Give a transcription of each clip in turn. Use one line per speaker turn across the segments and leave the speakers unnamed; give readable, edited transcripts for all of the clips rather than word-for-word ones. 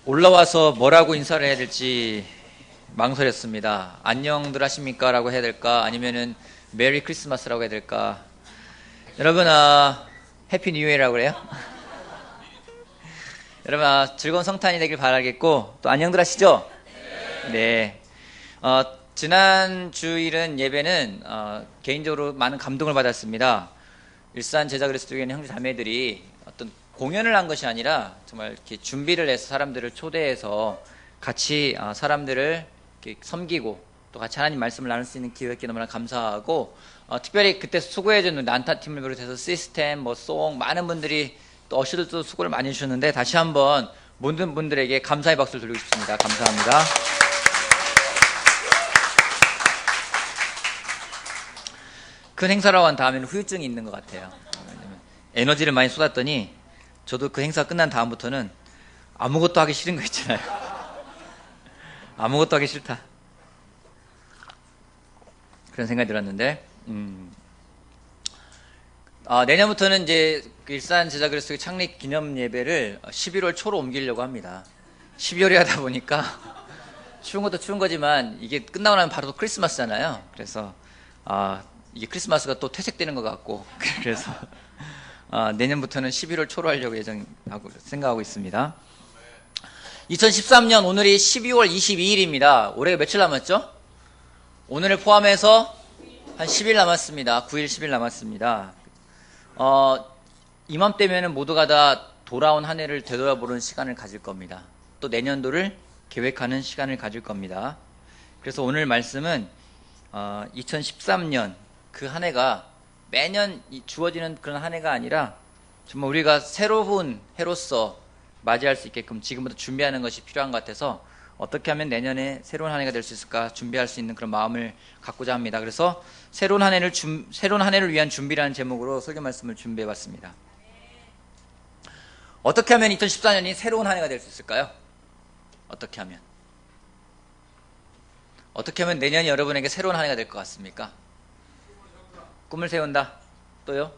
올라와서 뭐라고 인사를 해야 될지 망설였습니다. 안녕들 하십니까? 라고 해야 될까? 아니면은 메리 크리스마스라고 해야 될까? 여러분, 해피 뉴 이어라고 그래요? 여러분, 즐거운 성탄이 되길 바라겠고, 또 안녕들 하시죠? 네. 지난 주일은 예배는, 개인적으로 많은 감동을 받았습니다. 일산 제자 그리스도교회 형제 자매들이 어떤 공연을 한 것이 아니라 정말 이렇게 준비를 해서 사람들을 초대해서 같이 사람들을 이렇게 섬기고 또 같이 하나님 말씀을 나눌 수 있는 기회였기에 너무나 감사하고, 특별히 그때 수고해준 난타팀을 비롯해서 시스템, 송 많은 분들이 또 어시들도 수고를 많이 해주셨는데 다시 한번 모든 분들에게 감사의 박수를 드리고 싶습니다. 감사합니다. 큰 행사라고 한 다음에는 후유증이 있는 것 같아요. 에너지를 많이 쏟았더니 저도 그 행사 끝난 다음부터는 아무것도 하기 싫은 거 있잖아요. 아무것도 하기 싫다. 그런 생각이 들었는데, 내년부터는 이제 그 일산 제자 그리스도교 창립 기념 예배를 11월 초로 옮기려고 합니다. 12월에 하다 보니까 추운 것도 추운 거지만 이게 끝나고 나면 바로 또 크리스마스잖아요. 그래서 이게 크리스마스가 또 퇴색되는 것 같고, 그래서 내년부터는 11월 초로 하려고 생각하고 있습니다. 2013년 오늘이 12월 22일입니다. 올해가 며칠 남았죠? 오늘을 포함해서 한 10일 남았습니다. 9일, 10일 남았습니다. 이맘때면은 모두가 다 돌아온 한 해를 되돌아보는 시간을 가질 겁니다. 또 내년도를 계획하는 시간을 가질 겁니다. 그래서 오늘 말씀은 2013년 그 한 해가 매년 주어지는 그런 한 해가 아니라 정말 우리가 새로운 해로서 맞이할 수 있게끔 지금부터 준비하는 것이 필요한 것 같아서 어떻게 하면 내년에 새로운 한 해가 될 수 있을까 준비할 수 있는 그런 마음을 갖고자 합니다. 그래서 새로운 한 해를 위한 준비라는 제목으로 설교 말씀을 준비해 봤습니다. 어떻게 하면 2014년이 새로운 한 해가 될 수 있을까요? 어떻게 하면 내년이 여러분에게 새로운 한 해가 될 것 같습니까? 꿈을 세운다. 또요?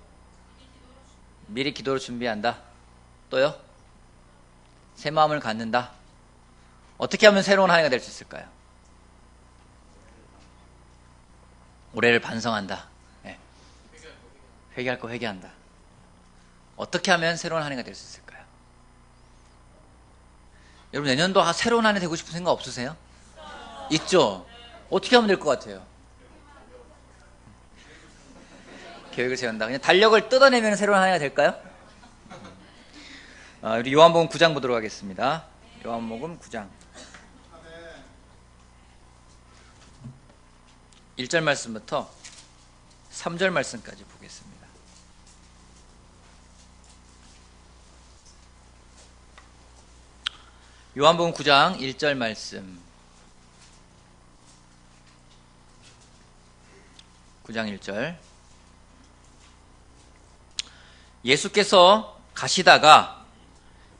미리 기도로 준비한다. 또요? 새 마음을 갖는다. 어떻게 하면 새로운 한 해가 될 수 있을까요? 올해를 반성한다. 네. 회개할 거 회개한다. 어떻게 하면 새로운 한 해가 될 수 있을까요? 여러분 내년도 새로운 한 해 되고 싶은 생각 없으세요? 있죠? 어떻게 하면 될 것 같아요? 계획을 세운다. 그냥 달력을 뜯어내면 새로운 한 해가 될까요? 우리 요한복음 9장 보도록 하겠습니다. 요한복음 9장 1절 말씀부터 3절 말씀까지 보겠습니다. 요한복음 9장 1절 말씀 9장 1절 예수께서 가시다가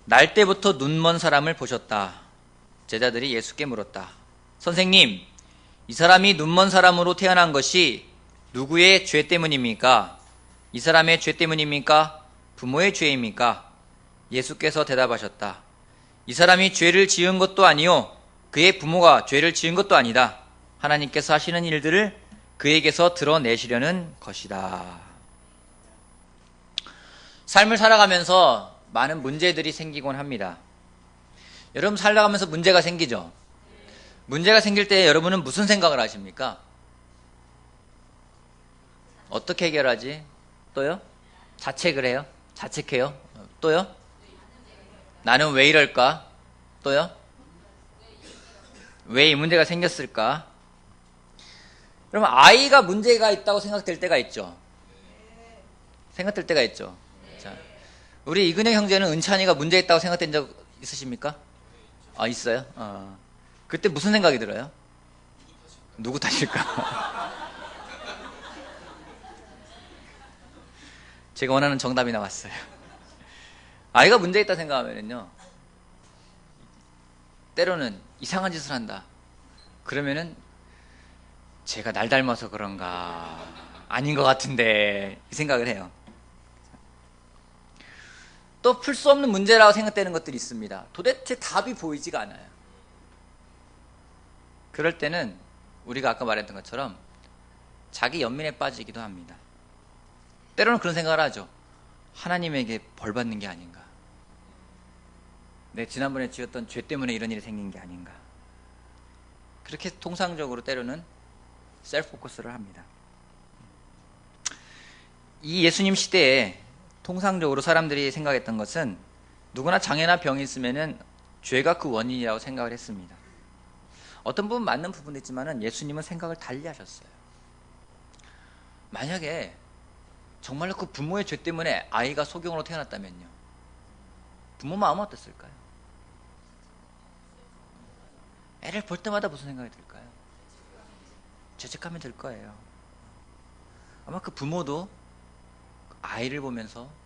날 때부터 눈먼 사람을 보셨다. 제자들이 예수께 물었다. 선생님, 이 사람이 눈먼 사람으로 태어난 것이 누구의 죄 때문입니까? 이 사람의 죄 때문입니까? 부모의 죄입니까? 예수께서 대답하셨다. 이 사람이 죄를 지은 것도 아니요 그의 부모가 죄를 지은 것도 아니다. 하나님께서 하시는 일들을 그에게서 드러내시려는 것이다. 삶을 살아가면서 많은 문제들이 생기곤 합니다. 여러분 살아가면서 문제가 생기죠? 문제가 생길 때 여러분은 무슨 생각을 하십니까? 어떻게 해결하지? 또요? 자책을 해요? 자책해요? 또요? 나는 왜 이럴까? 또요? 왜 이 문제가 생겼을까? 여러분 아이가 문제가 있다고 생각될 때가 있죠? 생각될 때가 있죠? 자, 우리 이근혜 형제는 은찬이가 문제 있다고 생각된 적 있으십니까? 있어요? 그때 무슨 생각이 들어요? 누구 탓일까? 제가 원하는 정답이 나왔어요. 아이가 문제 있다 생각하면은요, 때로는 이상한 짓을 한다. 그러면은 제가 날 닮아서 그런가? 아닌 것 같은데 이 생각을 해요. 또 풀 수 없는 문제라고 생각되는 것들이 있습니다. 도대체 답이 보이지가 않아요. 그럴 때는 우리가 아까 말했던 것처럼 자기 연민에 빠지기도 합니다. 때로는 그런 생각을 하죠. 하나님에게 벌 받는 게 아닌가. 내 지난번에 지었던 죄 때문에 이런 일이 생긴 게 아닌가. 그렇게 통상적으로 때로는 셀프 포커스를 합니다. 이 예수님 시대에 통상적으로 사람들이 생각했던 것은 누구나 장애나 병이 있으면은 죄가 그 원인이라고 생각을 했습니다. 어떤 부분 맞는 부분도 있지만은 예수님은 생각을 달리 하셨어요. 만약에 정말로 그 부모의 죄 때문에 아이가 소경으로 태어났다면요. 부모 마음은 어땠을까요? 애를 볼 때마다 무슨 생각이 들까요? 죄책감이 들 거예요. 아마 그 부모도 아이를 보면서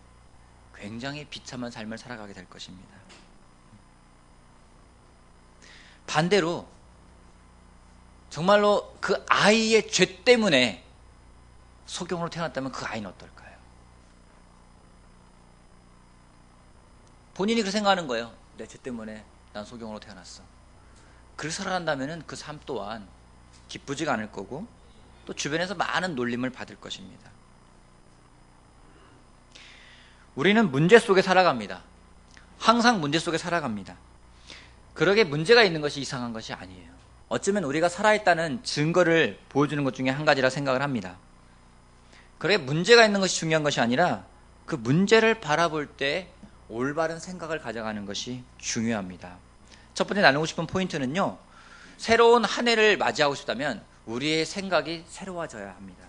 굉장히 비참한 삶을 살아가게 될 것입니다. 반대로 정말로 그 아이의 죄 때문에 소경으로 태어났다면 그 아이는 어떨까요? 본인이 그렇게 생각하는 거예요. 내 죄 때문에 난 소경으로 태어났어. 그렇게 살아간다면 그 삶 또한 기쁘지가 않을 거고 또 주변에서 많은 놀림을 받을 것입니다. 우리는 문제 속에 살아갑니다. 항상 문제 속에 살아갑니다. 그러게 문제가 있는 것이 이상한 것이 아니에요. 어쩌면 우리가 살아있다는 증거를 보여주는 것 중에 한 가지라 생각을 합니다. 그러게 문제가 있는 것이 중요한 것이 아니라 그 문제를 바라볼 때 올바른 생각을 가져가는 것이 중요합니다. 첫 번째 나누고 싶은 포인트는요. 새로운 한 해를 맞이하고 싶다면 우리의 생각이 새로워져야 합니다.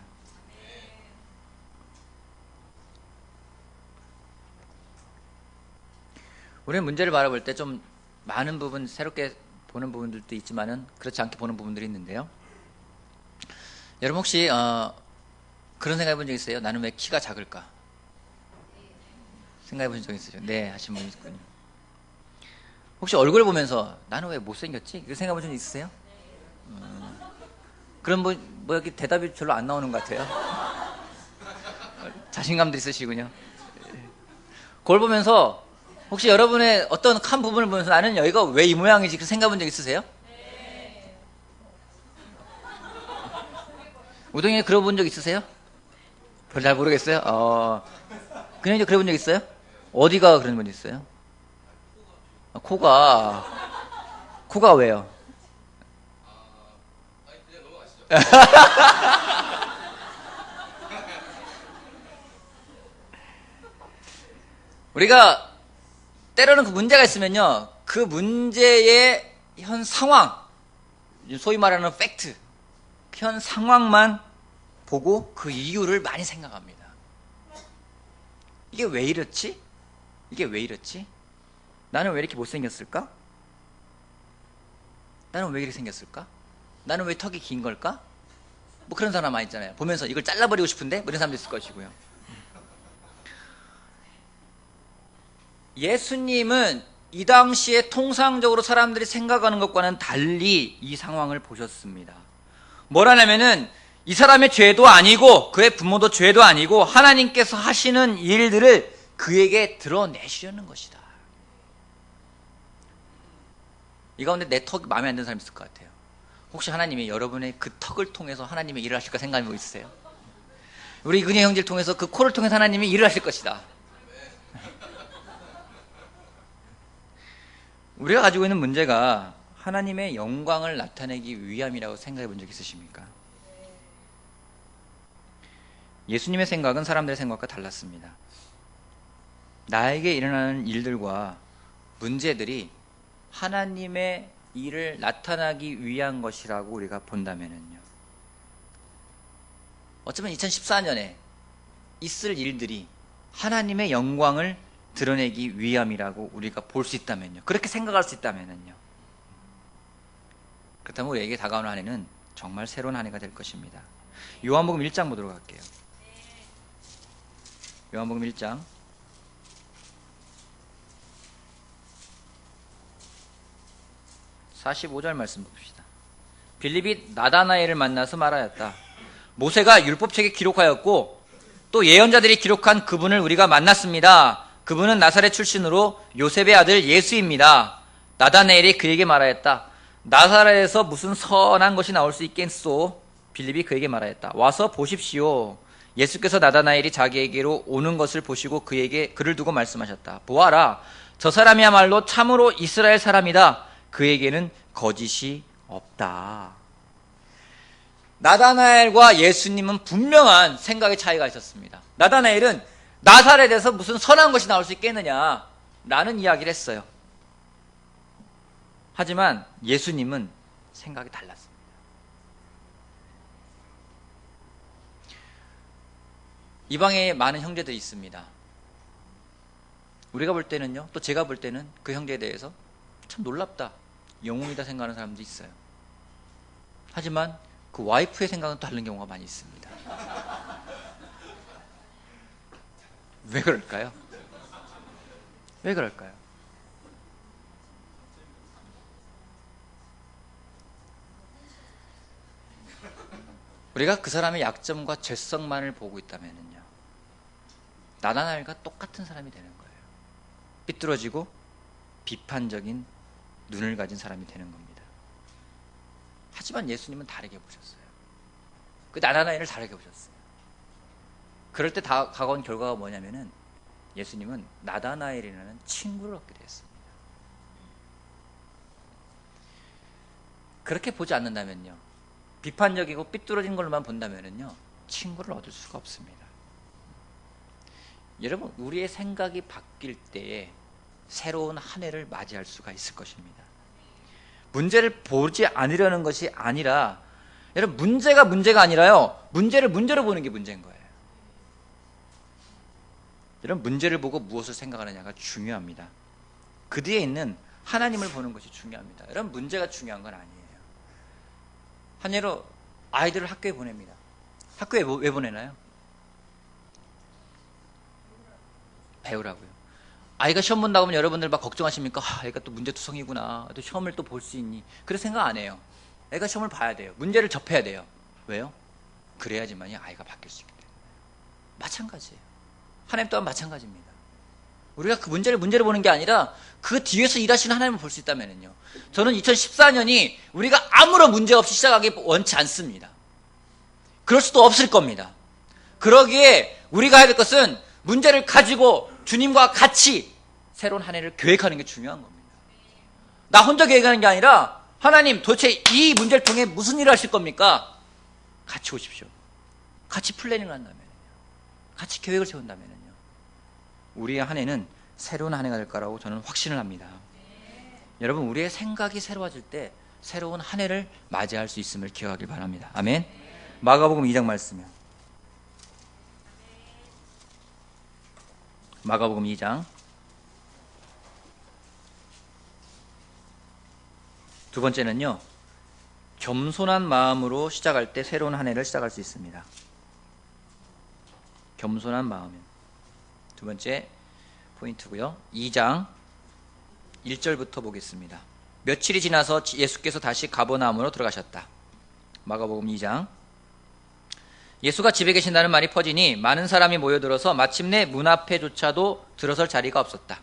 우리는 문제를 바라볼 때 좀 많은 부분, 새롭게 보는 부분들도 있지만은 그렇지 않게 보는 부분들이 있는데요. 여러분 혹시 그런 생각해 본 적 있어요? 나는 왜 키가 작을까? 생각해 본 적 있으세요? 네, 하신 분 있군요. 혹시 얼굴 보면서 나는 왜 못생겼지? 이렇게 생각해 본 적 있으세요? 그럼 뭐 여기 대답이 별로 안 나오는 것 같아요. 자신감도 있으시군요. 그걸 보면서 혹시 여러분의 어떤 한 부분을 보면서 나는 여기가 왜 이 모양이지? 그 생각해 본 적 있으세요? 네. 우동이 그래 본 적 있으세요? 별로 잘 모르겠어요? 그냥 이제 그래 본 적 있어요? 어디가 그런 분 있어요? 코가 왜요? 그냥 넘어가시죠. 우리가 때로는 그 문제가 있으면요, 그 문제의 현 상황, 소위 말하는 팩트, 현 상황만 보고 그 이유를 많이 생각합니다. 이게 왜 이렇지? 이게 왜 이렇지? 나는 왜 이렇게 못생겼을까? 나는 왜 이렇게 생겼을까? 나는 왜 턱이 긴 걸까? 뭐 그런 사람 많이 있잖아요. 보면서 이걸 잘라버리고 싶은데 뭐 이런 사람도 있을 것이고요. 예수님은 이 당시에 통상적으로 사람들이 생각하는 것과는 달리 이 상황을 보셨습니다. 뭐라냐면은 이 사람의 죄도 아니고 그의 부모도 죄도 아니고 하나님께서 하시는 일들을 그에게 드러내시려는 것이다. 이 가운데 내 턱이 마음에 안 드는 사람 있을 것 같아요. 혹시 하나님이 여러분의 그 턱을 통해서 하나님의 일을 하실까 생각하고 있으세요? 우리 이근희 형제를 통해서 그 코를 통해서 하나님이 일을 하실 것이다. 우리가 가지고 있는 문제가 하나님의 영광을 나타내기 위함이라고 생각해 본 적 있으십니까? 예수님의 생각은 사람들의 생각과 달랐습니다. 나에게 일어나는 일들과 문제들이 하나님의 일을 나타나기 위한 것이라고 우리가 본다면요. 어쩌면 2014년에 있을 일들이 하나님의 영광을 드러내기 위함이라고 우리가 볼 수 있다면요. 그렇게 생각할 수 있다면요. 그렇다면 우리에게 다가오는 한 해는 정말 새로운 한 해가 될 것입니다. 요한복음 1장 보도록 할게요. 요한복음 1장 45절 말씀 봅시다. 빌립이 나다나엘을 만나서 말하였다. 모세가 율법책에 기록하였고 또 예언자들이 기록한 그분을 우리가 만났습니다. 그분은 나사렛 출신으로 요셉의 아들 예수입니다. 나다나엘이 그에게 말하였다. 나사렛에서 무슨 선한 것이 나올 수 있겠소? 빌립이 그에게 말하였다. 와서 보십시오. 예수께서 나다나엘이 자기에게로 오는 것을 보시고 그를 두고 말씀하셨다. 보아라, 저 사람이야말로 참으로 이스라엘 사람이다. 그에게는 거짓이 없다. 나다나엘과 예수님은 분명한 생각의 차이가 있었습니다. 나다나엘은 나사렛에서 무슨 선한 것이 나올 수 있겠느냐 라는 이야기를 했어요. 하지만 예수님은 생각이 달랐습니다. 이방에 많은 형제들이 있습니다. 우리가 볼 때는요, 또 제가 볼 때는 그 형제에 대해서 참 놀랍다, 영웅이다 생각하는 사람도 있어요. 하지만 그 와이프의 생각은 또 다른 경우가 많이 있습니다. 왜 그럴까요? 왜 그럴까요? 우리가 그 사람의 약점과 죄성만을 보고 있다면요, 나다나엘과 똑같은 사람이 되는 거예요. 삐뚤어지고 비판적인 눈을 가진 사람이 되는 겁니다. 하지만 예수님은 다르게 보셨어요. 그 나다나엘을 다르게 보셨어요. 그럴 때 다가온 결과가 뭐냐면은 예수님은 나다나엘이라는 친구를 얻게 되었습니다. 그렇게 보지 않는다면요, 비판적이고 삐뚤어진 걸로만 본다면요, 친구를 얻을 수가 없습니다. 여러분, 우리의 생각이 바뀔 때에 새로운 한 해를 맞이할 수가 있을 것입니다. 문제를 보지 않으려는 것이 아니라, 여러분, 문제가 아니라요, 문제를 문제로 보는 게 문제인 거예요. 여러분, 문제를 보고 무엇을 생각하느냐가 중요합니다. 그 뒤에 있는 하나님을 보는 것이 중요합니다. 여러분, 문제가 중요한 건 아니에요. 한 예로 아이들을 학교에 보냅니다. 학교에 왜 보내나요? 배우라고요. 아이가 시험 본다고 하면 여러분들 막 걱정하십니까? 애가 또 문제투성이구나, 또 시험을 또 볼 수 있니? 그런 생각 안 해요. 애가 시험을 봐야 돼요. 문제를 접해야 돼요. 왜요? 그래야지만이 아이가 바뀔 수 있기 때문에. 마찬가지예요. 하나님 또한 마찬가지입니다. 우리가 그 문제를 보는 게 아니라 그 뒤에서 일하시는 하나님을 볼 수 있다면요, 저는 2014년이 우리가 아무런 문제 없이 시작하기 원치 않습니다. 그럴 수도 없을 겁니다. 그러기에 우리가 해야 될 것은 문제를 가지고 주님과 같이 새로운 한 해를 계획하는 게 중요한 겁니다. 나 혼자 계획하는 게 아니라, 하나님 도대체 이 문제를 통해 무슨 일을 하실 겁니까? 같이 오십시오. 같이 플래닝을 한다면요, 같이 계획을 세운다면요, 우리의 한 해는 새로운 한 해가 될 거라고 저는 확신을 합니다. 여러분, 우리의 생각이 새로워질 때 새로운 한 해를 맞이할 수 있음을 기억하길 바랍니다. 아멘. 마가복음 2장 말씀이요. 마가복음 2장 두 번째는요, 겸손한 마음으로 시작할 때 새로운 한 해를 시작할 수 있습니다. 겸손한 마음이요. 두 번째 포인트고요. 2장 1절부터 보겠습니다. 며칠이 지나서 예수께서 다시 가버나움으로 들어가셨다. 마가복음 2장. 예수가 집에 계신다는 말이 퍼지니 많은 사람이 모여들어서 마침내 문 앞에조차도 들어설 자리가 없었다.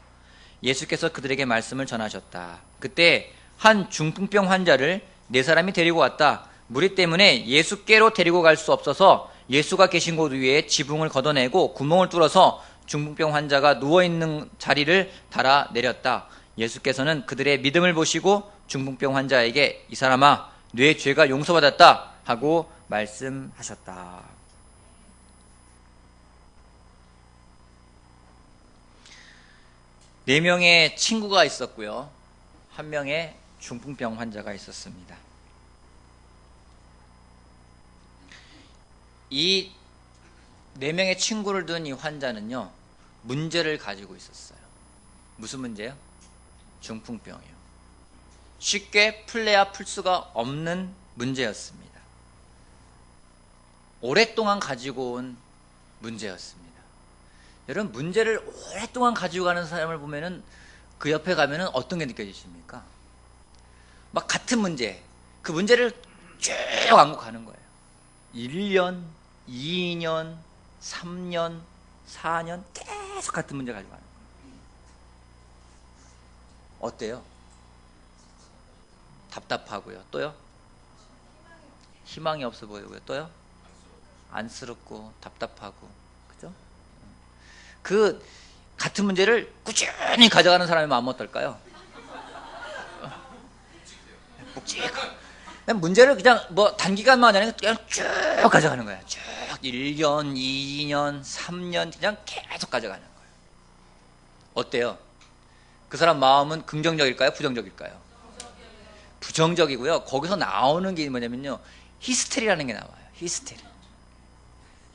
예수께서 그들에게 말씀을 전하셨다. 그때 한 중풍병 환자를 4사람이 데리고 왔다. 무리 때문에 예수께로 데리고 갈 수 없어서 예수가 계신 곳 위에 지붕을 걷어내고 구멍을 뚫어서 중풍병 환자가 누워있는 자리를 달아 내렸다. 예수께서는 그들의 믿음을 보시고 중풍병 환자에게, 이 사람아, 네 죄가 용서받았다 하고 말씀하셨다. 네 명의 친구가 있었고요, 한 명의 중풍병 환자가 있었습니다. 이 4명의 친구를 둔 이 환자는요, 문제를 가지고 있었어요. 무슨 문제요? 중풍병이요. 쉽게 풀래야 풀 수가 없는 문제였습니다. 오랫동안 가지고 온 문제였습니다. 여러분, 문제를 오랫동안 가지고 가는 사람을 보면은 그 옆에 가면은 어떤 게 느껴지십니까? 막 같은 문제, 그 문제를 쭉 안고 가는 거예요. 1년, 2년, 3년, 4년 계속 같은 문제 가지고 가는 거예요. 어때요? 답답하고요. 또요? 희망이 없어 보이고요. 또요? 안쓰럽고 답답하고. 그죠? 그 같은 문제를 꾸준히 가져가는 사람의 마음 어떨까요? 묵직하고. 문제를 그냥 뭐 단기간만 아니라 그냥 쭉 가져가는 거야. 쭉 1년, 2년, 3년 그냥 계속 가져가는 거예요. 어때요? 그 사람 마음은 긍정적일까요? 부정적일까요? 부정적이고요. 거기서 나오는 게 뭐냐면요, 히스테리라는 게 나와요. 히스테리.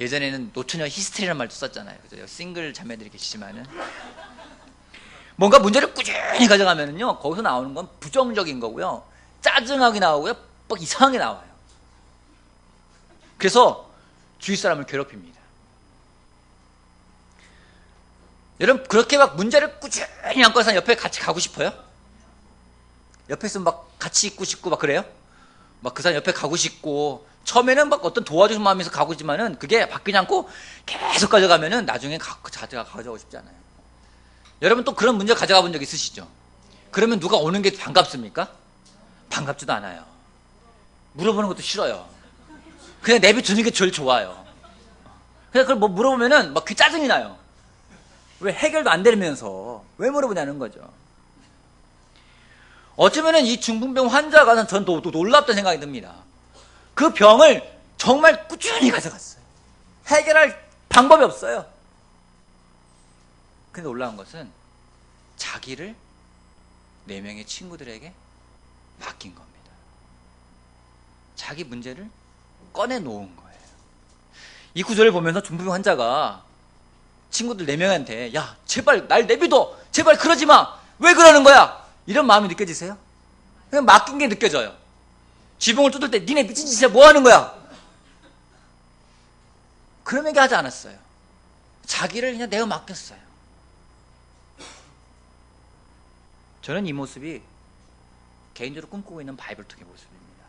예전에는 노처녀 히스테리라는 말도 썼잖아요. 그죠? 싱글 자매들이 계시지만은 뭔가 문제를 꾸준히 가져가면은요, 거기서 나오는 건 부정적인 거고요, 짜증하게 나오고요, 막 이상하게 나와요. 그래서 주위 사람을 괴롭힙니다. 여러분, 그렇게 막 문제를 꾸준히 안고 사람 옆에 같이 가고 싶어요? 옆에 있으면 막 같이 있고 싶고 막 그래요? 막 그 사람 옆에 가고 싶고, 처음에는 막 어떤 도와주는 마음에서 가고 있지만은 그게 바뀌지 않고 계속 가져가면은 나중에 가져가고 싶지 않아요. 여러분 또 그런 문제 가져가 본 적 있으시죠? 그러면 누가 오는 게 반갑습니까? 반갑지도 않아요. 물어보는 것도 싫어요. 그냥 내비두는 게 제일 좋아요. 그냥 그걸 뭐 물어보면은 막 그 짜증이 나요. 왜 해결도 안 되면서 왜 물어보냐는 거죠. 어쩌면은 이 중풍병 환자가 전 또 놀랍다는 생각이 듭니다. 그 병을 정말 꾸준히 가져갔어요. 해결할 방법이 없어요. 근데 놀라운 것은 자기를 4명의 친구들에게 맡긴 겁니다. 자기 문제를 꺼내놓은 거예요. 이 구절을 보면서 중풍병 환자가 친구들 4명한테 야, 제발 날 내비둬! 제발 그러지 마! 왜 그러는 거야? 이런 마음이 느껴지세요? 그냥 맡긴 게 느껴져요. 지붕을 뚫을 때 니네 미친 짓이야, 뭐 하는 거야? 그런 얘기 하지 않았어요. 자기를 그냥 내가 맡겼어요. 저는 이 모습이 개인적으로 꿈꾸고 있는 바이블톡의 모습입니다.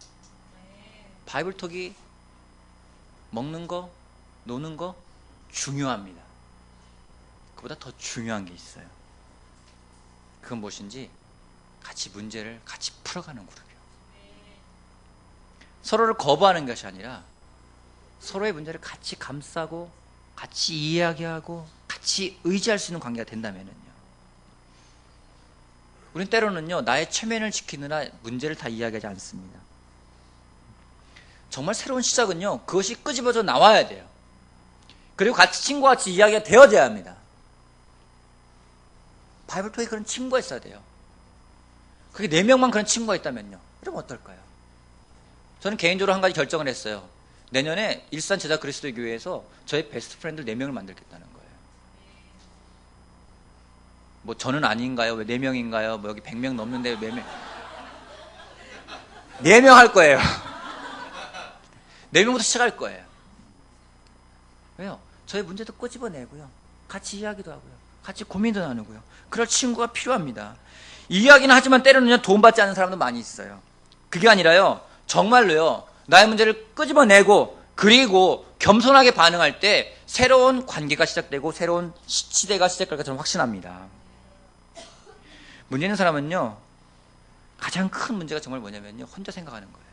바이블톡이 먹는 거, 노는 거 중요합니다. 그보다 더 중요한 게 있어요. 그건 무엇인지 같이 문제를 같이 풀어가는 그룹이요. 서로를 거부하는 것이 아니라 서로의 문제를 같이 감싸고 같이 이야기하고 같이 의지할 수 있는 관계가 된다면요, 우린 때로는요, 나의 체면을 지키느라 문제를 다 이야기하지 않습니다. 정말 새로운 시작은요, 그것이 끄집어져 나와야 돼요. 그리고 같이 친구와 같이 이야기가 되어져야 합니다. 바이블톡에 그런 친구가 있어야 돼요. 그게 4명만 그런 친구가 있다면요, 그럼 어떨까요? 저는 개인적으로 한 가지 결정을 했어요. 내년에 일산 제자 그리스도의 교회에서 저의 베스트 프렌드 4명을 만들겠다는 거예요. 뭐 저는 아닌가요? 왜 4명인가요? 뭐 여기 100명 넘는데 왜 4명? 4명 할 거예요. 4명부터 시작할 거예요. 왜요? 저의 문제도 끄집어내고요, 같이 이야기도 하고요, 같이 고민도 나누고요. 그럴 친구가 필요합니다. 이야기는 하지만 때로는 도움받지 않는 사람도 많이 있어요. 그게 아니라요, 정말로요, 나의 문제를 끄집어내고 그리고 겸손하게 반응할 때 새로운 관계가 시작되고 새로운 시대가 시작할 것처럼 확신합니다. 문제 있는 사람은요, 가장 큰 문제가 정말 뭐냐면요, 혼자 생각하는 거예요.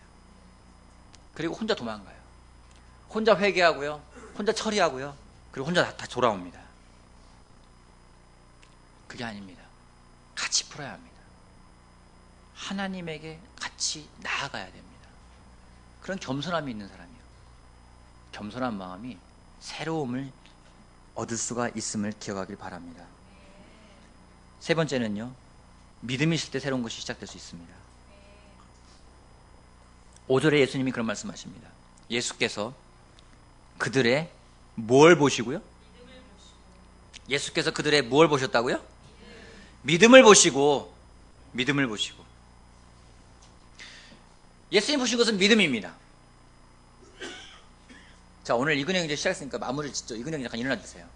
그리고 혼자 도망가요. 혼자 회개하고요, 혼자 처리하고요, 그리고 혼자 다 돌아옵니다. 그게 아닙니다. 같이 풀어야 합니다. 하나님에게 같이 나아가야 됩니다. 그런 겸손함이 있는 사람이요, 겸손한 마음이 새로움을 얻을 수가 있음을 기억하길 바랍니다. 세 번째는요, 믿음이 있을 때 새로운 것이 시작될 수 있습니다. 5절에 예수님이 그런 말씀하십니다. 예수께서 그들의 뭘 보시고요? 예수께서 그들의 뭘 보셨다고요? 믿음을 보시고, 믿음을 보시고. 예수님 보신 것은 믿음입니다. 자, 오늘 이근영이 이제 시작했으니까 마무리를 짓죠. 이근영이 잠깐 일어나 주세요.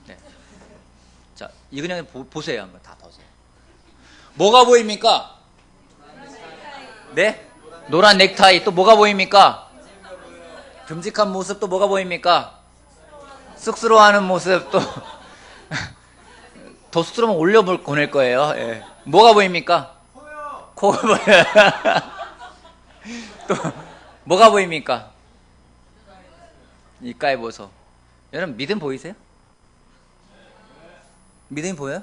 네. 자, 이근영이 보세요. 한번 다 보세요. 뭐가 보입니까? 네? 노란 넥타이. 또 뭐가 보입니까? 듬직한 모습. 또 뭐가 보입니까? 쑥스러워하는 모습. 또 더 쑥스러우면 올려보낼 거예요. 예. 뭐가 보입니까? 코가 보여요. 또 뭐가 보입니까? 입가에 보소. 여러분 믿음 보이세요? 믿음이 보여요?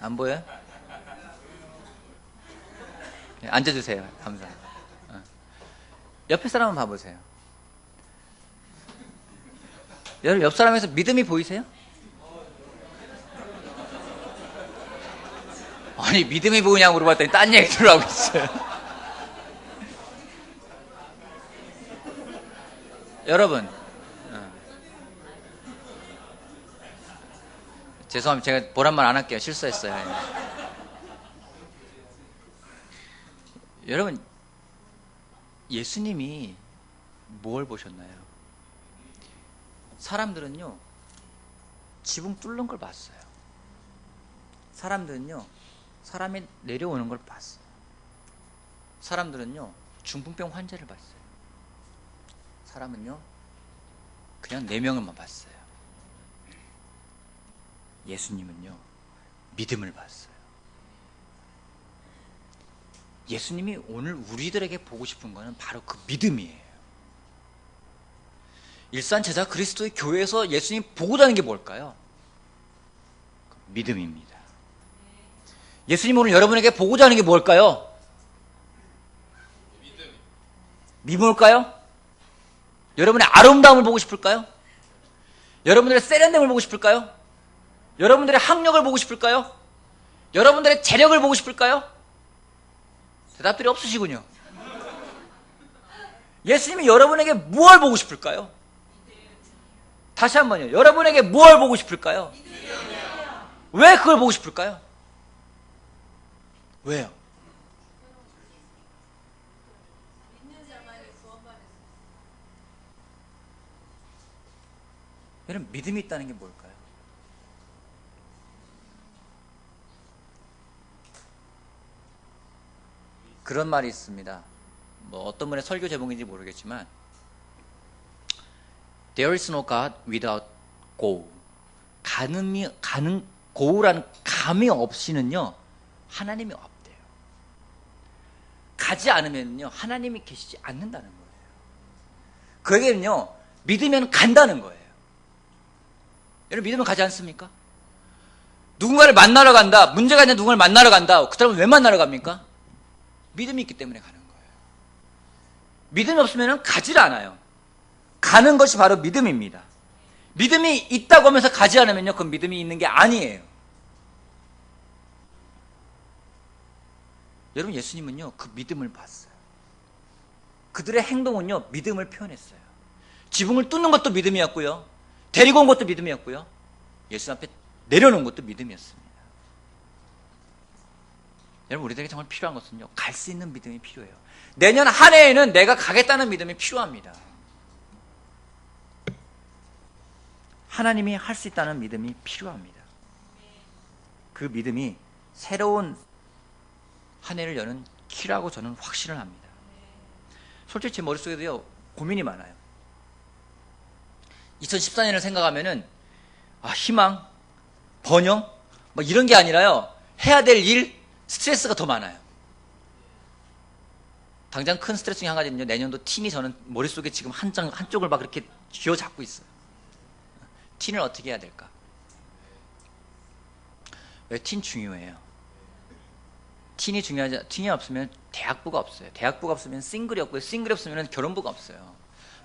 안 보여요? 앉아주세요. 감사합니다. 옆에 사람 한번 봐보세요. 여러분 옆 사람에서 믿음이 보이세요? 아니 믿음이 보이냐고 물어봤더니 딴 얘기 들으라고 있어요. 여러분 죄송합니다. 제가 보란 말 안 할게요. 실수했어요. 여러분 예수님이 뭘 보셨나요? 사람들은요 지붕 뚫는 걸 봤어요. 사람들은요 사람이 내려오는 걸 봤어요. 사람들은요 중풍병 환자를 봤어요. 사람은요 그냥 4명을만 봤어요. 예수님은요 믿음을 봤어요. 예수님이 오늘 우리들에게 보고 싶은 것은 바로 그 믿음이에요. 일산 제자 그리스도의 교회에서 예수님 보고자 하는 게 뭘까요? 믿음입니다. 예수님 오늘 여러분에게 보고자 하는 게 뭘까요? 믿음일까요? 여러분의 아름다움을 보고 싶을까요? 여러분들의 세련됨을 보고 싶을까요? 여러분들의 학력을 보고 싶을까요? 여러분들의 재력을 보고 싶을까요? 대답들이 없으시군요. 예수님이 여러분에게 무엇을 보고 싶을까요? 다시 한번요. 여러분에게 무엇을 보고 싶을까요? 왜 그걸 보고 싶을까요? 왜요? 여러분 믿음이 있다는 게 뭘까요? 그런 말이 있습니다. 뭐 어떤 분의 설교 제목인지 모르겠지만 There is no God without goal. goal라는 감이 없이는요 하나님이 없대요. 가지 않으면요 하나님이 계시지 않는다는 거예요. 그에게는요 믿으면 간다는 거예요. 여러분 믿으면 가지 않습니까? 누군가를 만나러 간다. 문제가 있는 누군가를 만나러 간다. 그 사람은 왜 만나러 갑니까? 믿음이 있기 때문에 가는 거예요. 믿음이 없으면 가지를 않아요. 가는 것이 바로 믿음입니다. 믿음이 있다고 하면서 가지 않으면요 그건 믿음이 있는 게 아니에요. 여러분 예수님은요 그 믿음을 봤어요. 그들의 행동은요 믿음을 표현했어요. 지붕을 뚫는 것도 믿음이었고요, 데리고 온 것도 믿음이었고요, 예수 앞에 내려놓은 것도 믿음이었습니다. 여러분 우리들에게 정말 필요한 것은요 갈 수 있는 믿음이 필요해요. 내년 한 해에는 내가 가겠다는 믿음이 필요합니다. 하나님이 할 수 있다는 믿음이 필요합니다. 그 믿음이 새로운 한 해를 여는 키라고 저는 확신을 합니다. 솔직히 제 머릿속에도요 고민이 많아요. 2014년을 생각하면은 희망, 번영 뭐 이런 게 아니라요 해야 될 일, 스트레스가 더 많아요. 당장 큰 스트레스 중에 한 가지는요 내년도 틴이 저는 머릿속에 지금 한쪽을 막 이렇게 쥐어잡고 있어요. 틴을 어떻게 해야 될까? 왜 틴 중요해요? 틴이 없으면 대학부가 없어요. 대학부가 없으면 싱글이 없고요. 싱글이 없으면 결혼부가 없어요.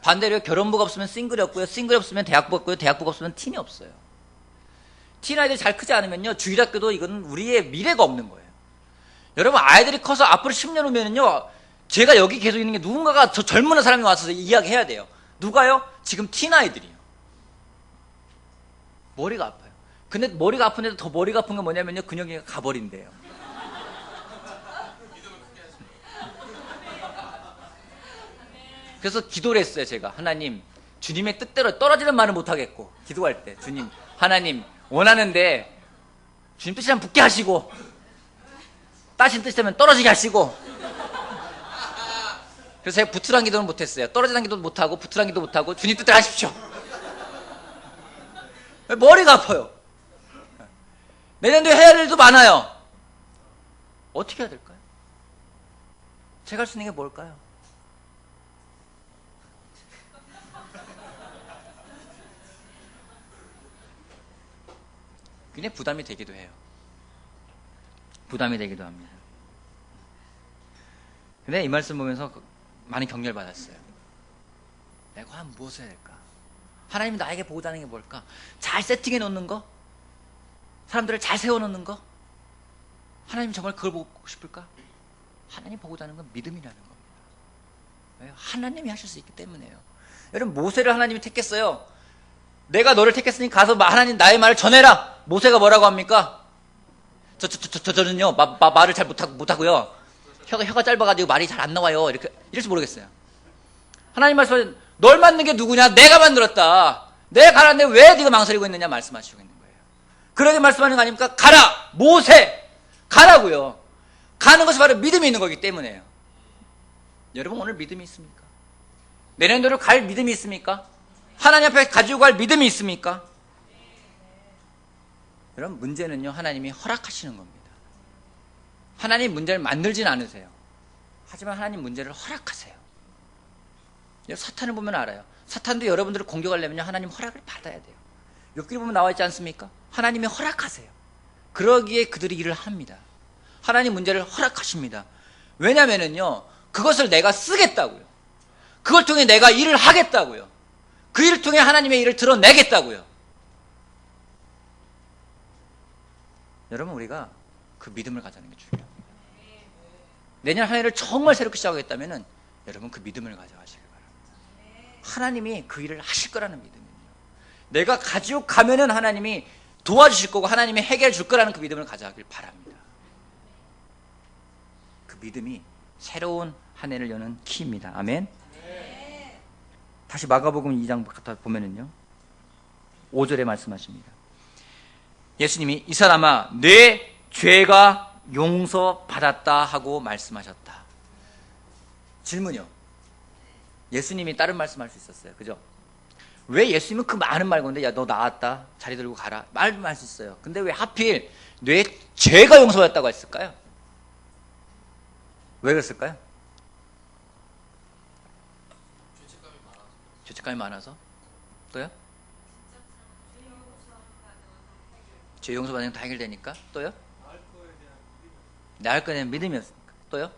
반대로 결혼부가 없으면 싱글이 없고요. 싱글이 없으면 대학부가 없고요. 대학부가 없으면 틴이 없어요. 틴 아이들이 잘 크지 않으면요 주일학교도 이건 우리의 미래가 없는 거예요. 여러분 아이들이 커서 앞으로 10년 후면은요 제가 여기 계속 있는 게 누군가가 저 젊은 사람이 와서 이야기해야 돼요. 누가요? 지금 틴 아이들이요. 머리가 아파요. 근데 머리가 아픈데도 더 머리가 아픈 건 뭐냐면요 근육이 가버린대요. 그래서 기도를 했어요. 제가 하나님 주님의 뜻대로 떨어지는 말은 못하겠고 기도할 때 주님 하나님 원하는데 주님 뜻이라면 붙게 하시고 따신 뜻이라면 떨어지게 하시고. 그래서 제가 붙으란 기도는 못했어요. 떨어지란 기도도 못하고 붙으란 기도 못하고 주님 뜻대로 하십시오. 머리가 아파요. 내년도에 해야 할 일도 많아요. 어떻게 해야 될까요? 제가 할 수 있는 게 뭘까요? 굉장히 부담이 되기도 해요. 부담이 되기도 합니다. 근데 이 말씀 보면서 많이 격려를 받았어요. 내가 과연 무엇을 해야 될까? 하나님이 나에게 보고자 하는 게 뭘까? 잘 세팅해 놓는 거? 사람들을 잘 세워놓는 거? 하나님 정말 그걸 보고 싶을까? 하나님 보고자 하는 건 믿음이라는 겁니다. 왜요? 하나님이 하실 수 있기 때문에요. 여러분, 모세를 하나님이 택했어요. 내가 너를 택했으니 가서 하나님 나의 말을 전해라. 모세가 뭐라고 합니까? 저는요 말을 잘 못하고요. 혀가 짧아가지고 말이 잘 안 나와요. 이럴지 모르겠어요. 하나님 말씀은 널 만든 게 누구냐? 내가 만들었다. 내가 가라는데 왜 네가 망설이고 있느냐 말씀하시고 있는 거예요. 그러게 말씀하는 거 아닙니까? 가라! 모세! 가라고요. 가는 것이 바로 믿음이 있는 거기 때문에요. 여러분, 오늘 믿음이 있습니까? 내년도로 갈 믿음이 있습니까? 하나님 앞에 가지고 갈 믿음이 있습니까? 여러분, 문제는요, 하나님이 허락하시는 겁니다. 하나님 문제를 만들진 않으세요. 하지만 하나님 문제를 허락하세요. 사탄을 보면 알아요. 사탄도 여러분들을 공격하려면 하나님 허락을 받아야 돼요. 욥기 보면 나와 있지 않습니까? 하나님이 허락하세요. 그러기에 그들이 일을 합니다. 하나님 문제를 허락하십니다. 왜냐면은요, 그것을 내가 쓰겠다고요. 그걸 통해 내가 일을 하겠다고요. 그 일을 통해 하나님의 일을 드러내겠다고요. 여러분, 우리가 그 믿음을 가지는 게 중요합니다. 내년 한 해를 정말 새롭게 시작하겠다면은 여러분, 그 믿음을 가져가시길 바랍니다. 하나님이 그 일을 하실 거라는 믿음이에요. 내가 가지고 가면은 하나님이 도와주실 거고 하나님이 해결해 줄 거라는 그 믿음을 가져가길 바랍니다. 그 믿음이 새로운 한 해를 여는 키입니다. 아멘. 다시 마가복음 2장 갖다 보면은요, 5절에 말씀하십니다. 예수님이 이 사람아 내 죄가 용서받았다 하고 말씀하셨다. 질문이요. 예수님이 다른 말씀할 수 있었어요. 그죠? 왜 예수님은 그 많은 말 건데 야 너 나았다 자리 들고 가라 말할 수 있어요. 근데 왜 하필 내 죄가 용서받았다고 했을까요? 왜 그랬을까요? 죄책감이 많아서. 또요? 죄 용서받으면 다 해결되니까. 또요? 나을 거에 대한 믿음이었으니까. 또요?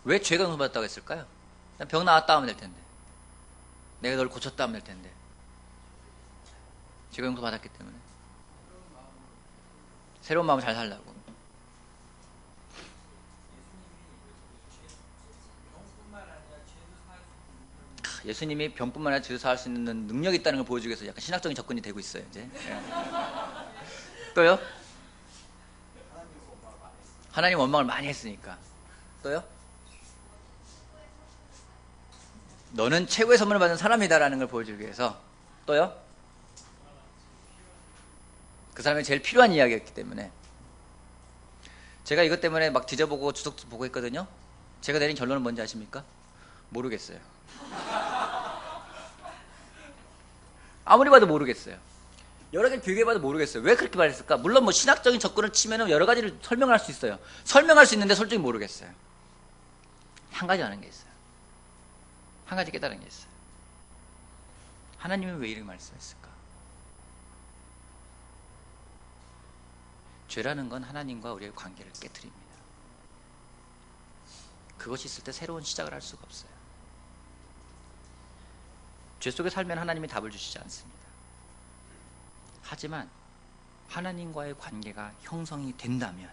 왜 죄가 용서받았다고 했을까요? 병 나았다 하면 될 텐데, 내가 널 고쳤다 하면 될 텐데. 죄가 용서받았기 때문에 새로운 마음을 잘 살라고. 예수님이 병뿐만 아니라 죄도 사할 수 있는 능력이 있다는 걸 보여주기 위해서 약간 신학적인 접근이 되고 있어요 이제. 또요? 하나님 원망을 많이 했으니까. 또요? 너는 최고의 선물을 받은 사람이다라는 걸 보여주기 위해서. 또요? 그 사람이 제일 필요한 이야기였기 때문에. 제가 이것 때문에 막 뒤져보고 주석도 보고 했거든요. 제가 내린 결론은 뭔지 아십니까? 모르겠어요. 아무리 봐도 모르겠어요. 여러 개를 비교해봐도 모르겠어요. 왜 그렇게 말했을까? 물론 뭐 신학적인 접근을 치면 여러 가지를 설명할 수 있어요. 설명할 수 있는데 솔직히 모르겠어요. 한 가지 아는 게 있어요. 한 가지 깨달은 게 있어요. 하나님은 왜 이렇게 말씀했을까? 죄라는 건 하나님과 우리의 관계를 깨트립니다. 그것이 있을 때 새로운 시작을 할 수가 없어요. 죄 속에 살면 하나님이 답을 주시지 않습니다. 하지만 하나님과의 관계가 형성이 된다면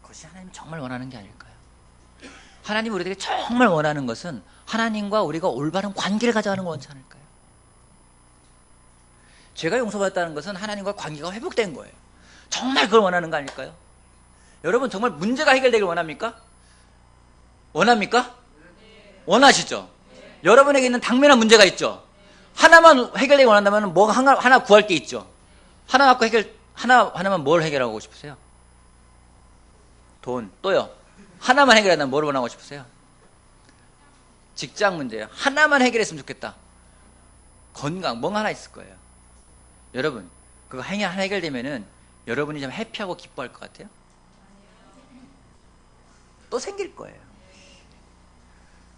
그것이 하나님이 정말 원하는 게 아닐까요? 하나님이 우리에게 정말 원하는 것은 하나님과 우리가 올바른 관계를 가져가는 거 원치 않을까요? 죄가 용서받았다는 것은 하나님과 관계가 회복된 거예요. 정말 그걸 원하는 거 아닐까요? 여러분, 정말 문제가 해결되길 원합니까? 원합니까? 원하시죠? 여러분에게 있는 당면한 문제가 있죠? 하나만 해결되기 원한다면 뭐가 하나 구할 게 있죠? 하나 갖고 하나만 뭘 해결하고 싶으세요? 돈. 또요? 하나만 해결한다면 뭘 원하고 싶으세요? 직장 문제예요. 하나만 해결했으면 좋겠다. 건강, 뭔가 하나 있을 거예요. 여러분, 그거 하나 해결되면은 여러분이 좀 해피하고 기뻐할 것 같아요? 또 생길 거예요.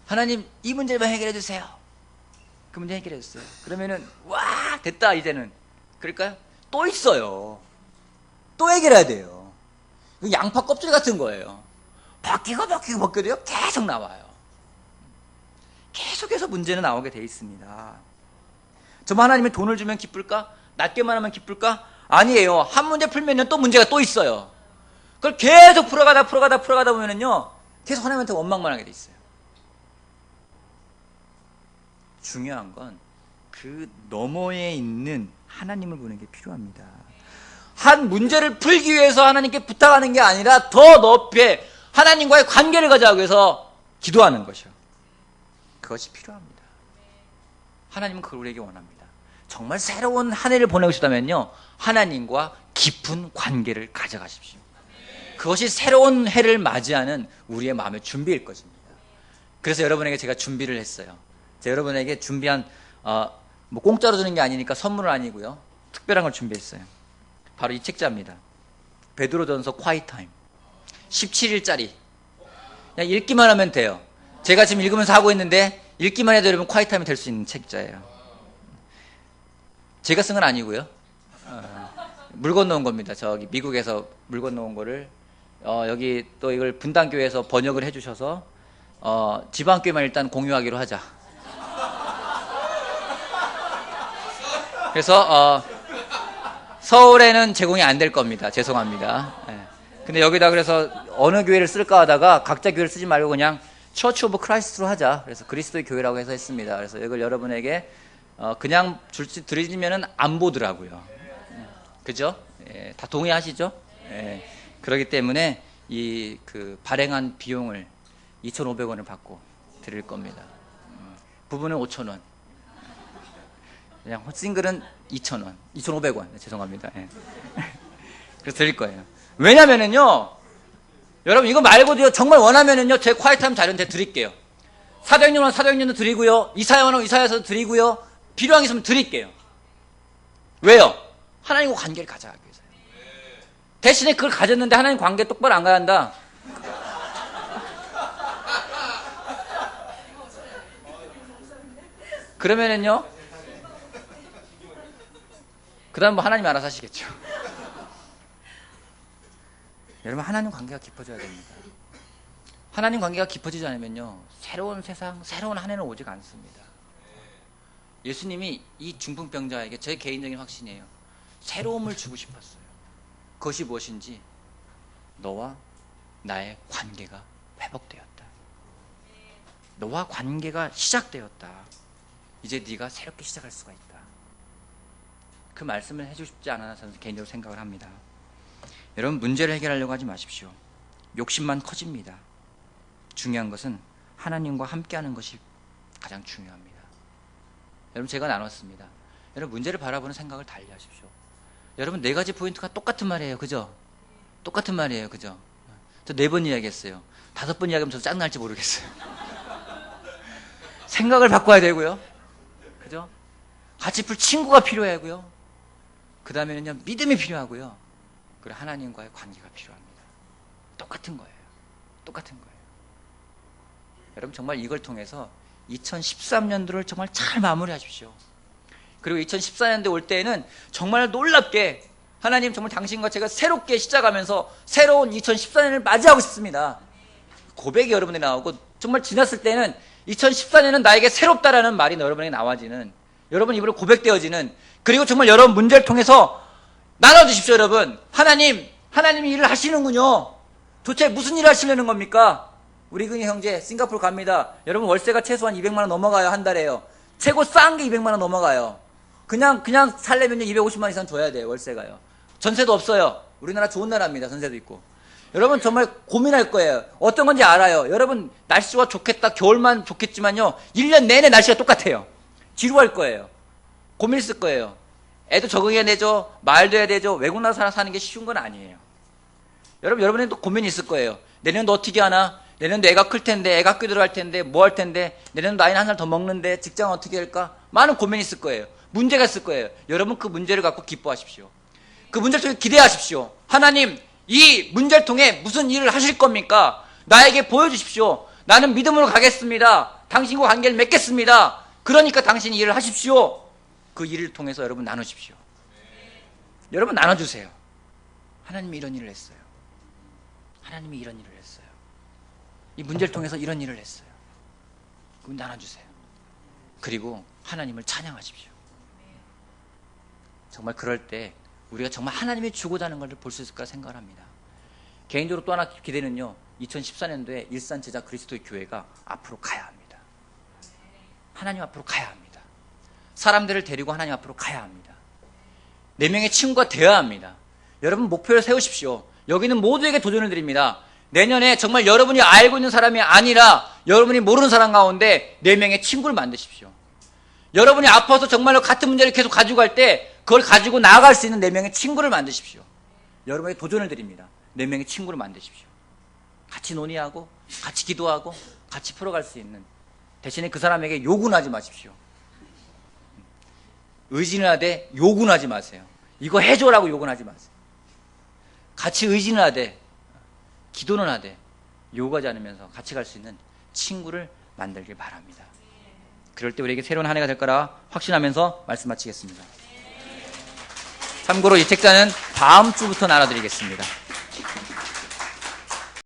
하나님 이 문제만 해결해 주세요. 그 문제 해결해 주세요. 그러면은 와 됐다 이제는. 그럴까요? 또 있어요. 또 해결해야 돼요. 양파 껍질 같은 거예요. 벗기고 계속 나와요. 계속해서 문제는 나오게 돼 있습니다. 정말 하나님이 돈을 주면 기쁠까? 낮게만 하면 기쁠까? 아니에요. 한 문제 풀면 또 문제가 또 있어요. 그걸 계속 풀어가다 보면은요, 계속 하나님한테 원망만 하게 돼 있어요. 중요한 건 그 너머에 있는 하나님을 보는 게 필요합니다. 한 문제를 풀기 위해서 하나님께 부탁하는 게 아니라 더 높이 하나님과의 관계를 가져가기 위해서 기도하는 것이요. 그것이 필요합니다. 하나님은 그걸 우리에게 원합니다. 정말 새로운 한 해를 보내고 싶다면요, 하나님과 깊은 관계를 가져가십시오. 그것이 새로운 해를 맞이하는 우리의 마음의 준비일 것입니다. 그래서 여러분에게 제가 준비를 했어요. 제가 여러분에게 준비한 뭐 공짜로 주는 게 아니니까 선물은 아니고요, 특별한 걸 준비했어요. 바로 이 책자입니다. 베드로전서 콰이타임 17일짜리. 그냥 읽기만 하면 돼요. 제가 지금 읽으면서 하고 있는데 읽기만 해도 여러분 콰이타임이 될 수 있는 책자예요. 제가 쓴 건 아니고요, 물 건너온 겁니다. 저기 미국에서 물 건너온 거를 여기 또 이걸 분당교회에서 번역을 해주셔서 지방교회만 일단 공유하기로 하자. 그래서 서울에는 제공이 안 될 겁니다. 죄송합니다. 근데 여기다 그래서 어느 교회를 쓸까 하다가 각자 교회를 쓰지 말고 그냥 처치 오브 크라이스트로 하자. 그래서 그리스도의 교회라고 해서 했습니다. 그래서 이걸 여러분에게 그냥 드리면은 안 보더라고요. 그죠? 예, 다 동의하시죠? 예, 그렇기 때문에 이 그 발행한 비용을 2,500원을 받고 드릴 겁니다. 부부는 5,000원. 그냥 싱글은 2,000원, 2,500원. 죄송합니다. 예. 그래서 드릴 거예요. 왜냐면은요, 여러분 이거 말고도요, 정말 원하면은요, 제 콰이타임 자료는 제가 드릴게요. 사도행전은 사도행전도 드리고요, 이사야는 이사야서도 드리고요, 필요한 게 있으면 드릴게요. 왜요? 하나님과 관계를 가져가기 위해서요. 대신에 그걸 가졌는데 하나님 관계 똑바로 안 가한다. 그러면은요, 그 다음 뭐 하나님이 알아서 하시겠죠. 여러분, 하나님 관계가 깊어져야 됩니다. 하나님 관계가 깊어지지 않으면요, 새로운 세상, 새로운 한 해는 오지 않습니다. 예수님이 이 중풍병자에게 제 개인적인 확신이에요. 새로움을 주고 싶었어요. 그것이 무엇인지, 너와 나의 관계가 회복되었다. 너와 관계가 시작되었다. 이제 네가 새롭게 시작할 수가 있다. 그 말씀을 해주고 싶지 않아 저는 개인적으로 생각을 합니다. 여러분, 문제를 해결하려고 하지 마십시오. 욕심만 커집니다. 중요한 것은 하나님과 함께하는 것이 가장 중요합니다. 여러분, 제가 나눴습니다. 여러분, 문제를 바라보는 생각을 달리 하십시오. 여러분, 4가지 포인트가 똑같은 말이에요. 그죠? 똑같은 말이에요. 그죠? 저 4번 이야기했어요. 5번 이야기하면 저도 짜증날지 모르겠어요. 생각을 바꿔야 되고요. 그죠? 같이 풀 친구가 필요하고요. 그 다음에는요, 믿음이 필요하고요. 그리고 하나님과의 관계가 필요합니다. 똑같은 거예요. 똑같은 거예요. 여러분, 정말 이걸 통해서 2013년도를 정말 잘 마무리하십시오. 그리고 2014년도에 올 때에는 정말 놀랍게 하나님, 정말 당신과 제가 새롭게 시작하면서 새로운 2014년을 맞이하고 싶습니다. 고백이 여러분이 나오고, 정말 지났을 때는 2014년은 나에게 새롭다라는 말이 여러분에게 나와지는, 여러분 입으로 고백되어지는, 그리고 정말 여러분 문제를 통해서 나눠주십시오. 여러분, 하나님이 일을 하시는군요. 도대체 무슨 일을 하시려는 겁니까? 우리 근이 형제 싱가포르 갑니다. 여러분, 월세가 최소한 200만 원 넘어가요. 한 달에요. 최고 싼 게 200만 원 넘어가요. 그냥 살려면 250만 원 이상 줘야 돼요. 월세가요. 전세도 없어요. 우리나라 좋은 나라입니다. 전세도 있고. 여러분, 정말 고민할 거예요. 어떤 건지 알아요. 여러분, 날씨가 좋겠다, 겨울만 좋겠지만요, 1년 내내 날씨가 똑같아요. 지루할 거예요. 고민 있을 거예요. 애도 적응해야 되죠. 말도 해야 되죠. 외국 나라 사는 게 쉬운 건 아니에요. 여러분에도 고민이 있을 거예요. 내년도 어떻게 하나? 내년도 애가 클 텐데, 애가 학교 들어갈 텐데, 뭐 할 텐데, 내년도 나이는 한 살 더 먹는데, 직장 어떻게 할까? 많은 고민이 있을 거예요. 문제가 있을 거예요. 여러분, 그 문제를 갖고 기뻐하십시오. 그 문제를 통해 기대하십시오. 하나님, 이 문제를 통해 무슨 일을 하실 겁니까? 나에게 보여주십시오. 나는 믿음으로 가겠습니다. 당신과 관계를 맺겠습니다. 그러니까 당신이 일을 하십시오. 그 일을 통해서 여러분 나누십시오. 여러분 나눠주세요. 하나님이 이런 일을 했어요. 하나님이 이런 일을 했어요. 이 문제를 통해서 이런 일을 했어요. 그럼 나눠주세요. 그리고 하나님을 찬양하십시오. 정말 그럴 때 우리가 정말 하나님이 주고자 하는 것을 볼 수 있을까 생각을 합니다. 개인적으로 또 하나 기대는요, 2014년도에 일산 제자 그리스도의 교회가 앞으로 가야 합니다. 하나님 앞으로 가야 합니다. 사람들을 데리고 하나님 앞으로 가야 합니다. 4명의 친구가 되어야 합니다. 여러분 목표를 세우십시오. 여기는 모두에게 도전을 드립니다. 내년에 정말 여러분이 알고 있는 사람이 아니라 여러분이 모르는 사람 가운데 4명의 친구를 만드십시오. 여러분이 아파서 정말로 같은 문제를 계속 가지고 갈 때 그걸 가지고 나아갈 수 있는 4명의 친구를 만드십시오. 여러분에게 도전을 드립니다. 4명의 친구를 만드십시오. 같이 논의하고 같이 기도하고 같이 풀어갈 수 있는, 대신에 그 사람에게 요구는 하지 마십시오. 의지는 하되 요구는 하지 마세요. 이거 해줘라고 요구는 하지 마세요. 같이 의지는 하되 기도는 하되 요구하지 않으면서 같이 갈 수 있는 친구를 만들길 바랍니다. 그럴 때 우리에게 새로운 한 해가 될 거라 확신하면서 말씀 마치겠습니다. 참고로 이 책자는 다음 주부터 나눠드리겠습니다.